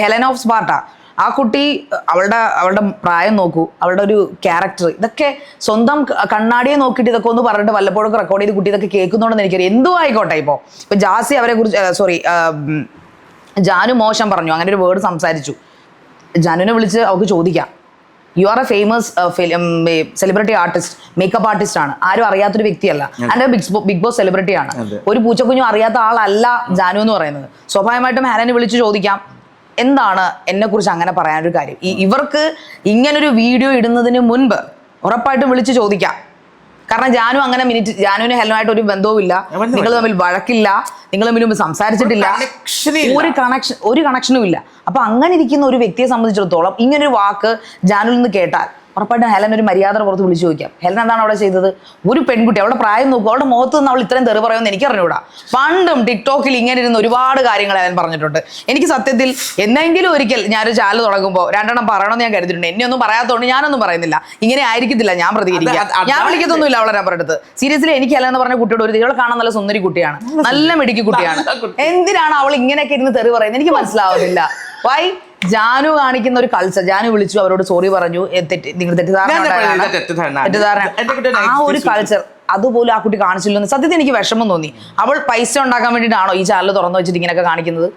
Helen of Sparta ആ കുട്ടി അവളുടെ പ്രായം നോക്കൂ, അവളുടെ ഒരു ക്യാരക്ടർ, ഇതൊക്കെ സ്വന്തം കണ്ണാടിയെ നോക്കിയിട്ട് ഇതൊക്കെ ഒന്ന് പറഞ്ഞിട്ട് വല്ലപ്പോഴൊക്കെ റെക്കോർഡ് ചെയ്ത് കുട്ടി ഇതൊക്കെ കേൾക്കുന്നുണ്ടെന്ന് എനിക്കറിയാം. എന്തും ആയിക്കോട്ടെ. ഇപ്പൊ ജാസി അവരെ കുറിച്ച് ജാനു മോശം പറഞ്ഞു, അങ്ങനെ ഒരു വേർഡ് സംസാരിച്ചു. ജാനുവിനെ വിളിച്ച് അവൾക്ക് ചോദിക്കാം, you are A famous celebrity artist, makeup artist ആണ്, ആരും അറിയാത്തൊരു വ്യക്തിയല്ല, അതിന്റെ ബിഗ് ബോസ് സെലിബ്രിറ്റി ആണ്. ഒരു പൂച്ചക്കുഞ്ഞും അറിയാത്ത ആളല്ല ജാനു എന്ന് പറയുന്നത്. സ്വാഭാവികമായിട്ടും ഹെലനെ വിളിച്ച് ചോദിക്കാം, എന്താണ് എന്നെ കുറിച്ച് അങ്ങനെ പറയാനൊരു കാര്യം. ഇവർക്ക് ഇങ്ങനൊരു വീഡിയോ ഇടുന്നതിന് മുൻപ് ഉറപ്പായിട്ടും വിളിച്ച് ചോദിക്കാം. കാരണം ജാനുവിന് ഹെലനുമായിട്ട് ഒരു ബന്ധവുമില്ല, നിങ്ങൾ തമ്മിൽ വഴക്കില്ല, നിങ്ങൾ തമ്മിൽ സംസാരിച്ചിട്ടില്ല, ഒരു കണക്ഷനും ഇല്ല. അപ്പൊ അങ്ങനെ ഇരിക്കുന്ന ഒരു വ്യക്തിയെ സംബന്ധിച്ചിടത്തോളം ഇങ്ങനൊരു വാക്ക് ജാനുവിൽ നിന്ന് കേട്ടാൽ ഉറപ്പായിട്ടും ഹെലൻ ഒരു മര്യാദ പുറത്ത് വിളിച്ചു ചോദിക്കാം, ഹെലൻ എന്താണ് അവിടെ ചെയ്തത്? ഒരു പെൺകുട്ടി, അവളുടെ പ്രായം നോക്കുക, അവളുടെ മുഖത്ത് നിന്ന് അവൾ ഇത്രയും തെറി പറയുമെന്ന് എനിക്ക് അറിഞ്ഞൂടാ. പണ്ടും ടിക്ടോക്കിൽ ഇങ്ങനെ ഇരുന്ന് ഒരുപാട് കാര്യങ്ങൾ ഹെലൻ പറഞ്ഞിട്ടുണ്ട്. എനിക്ക് സത്യത്തിൽ എന്നെങ്കിലും ഒരിക്കൽ ഞാനൊരു ചാനൽ തുടങ്ങുമ്പോൾ രണ്ടെണ്ണം പറയണമെന്ന് ഞാൻ കരുതിയിട്ടുണ്ട്. എന്നെ ഒന്നും പറയാത്തതുകൊണ്ട് ഞാനൊന്നും പറയുന്നില്ല. ഇങ്ങനെ ആയിരിക്കത്തില്ല ഞാൻ പ്രതികരിക്കുക, ഞാൻ വിളിക്കത്തൊന്നുമില്ല അവളെ നമ്പർ എടുത്ത്. സീരിയസ്ലി എനിക്ക് ഹെലൻ എന്ന് പറഞ്ഞ കുട്ടിയോട് ഒരു ഇവളെ കാണാൻ നല്ല സുന്ദരി കുട്ടിയാണ്, നല്ല മിടുക്കി കുട്ടിയാണ്, എന്തിനാണ് അവൾ ഇങ്ങനെയൊക്കെ ഇരുന്ന് തെറി പറയുന്നത് എനിക്ക് മനസ്സിലാവുന്നില്ല. വൈ? ജാനു കാണിക്കുന്ന ഒരു കൾച്ചർ. ജാനു വിളിച്ചു, അവരോട് സോറി പറഞ്ഞു, നിങ്ങൾ തെറ്റിദ്ധാരണ, ആ ഒരു കൾച്ചർ അതുപോലും ആ കുട്ടി കാണിച്ചില്ലെന്ന് സത്യത്തിൽ എനിക്ക് വിഷമം തോന്നി. അവൾ പൈസ ഉണ്ടാക്കാൻ വേണ്ടിയിട്ടാണോ ഈ ചാനൽ തുറന്നു വെച്ചിട്ട് ഇങ്ങനെയൊക്കെ കാണിക്കുന്നത്?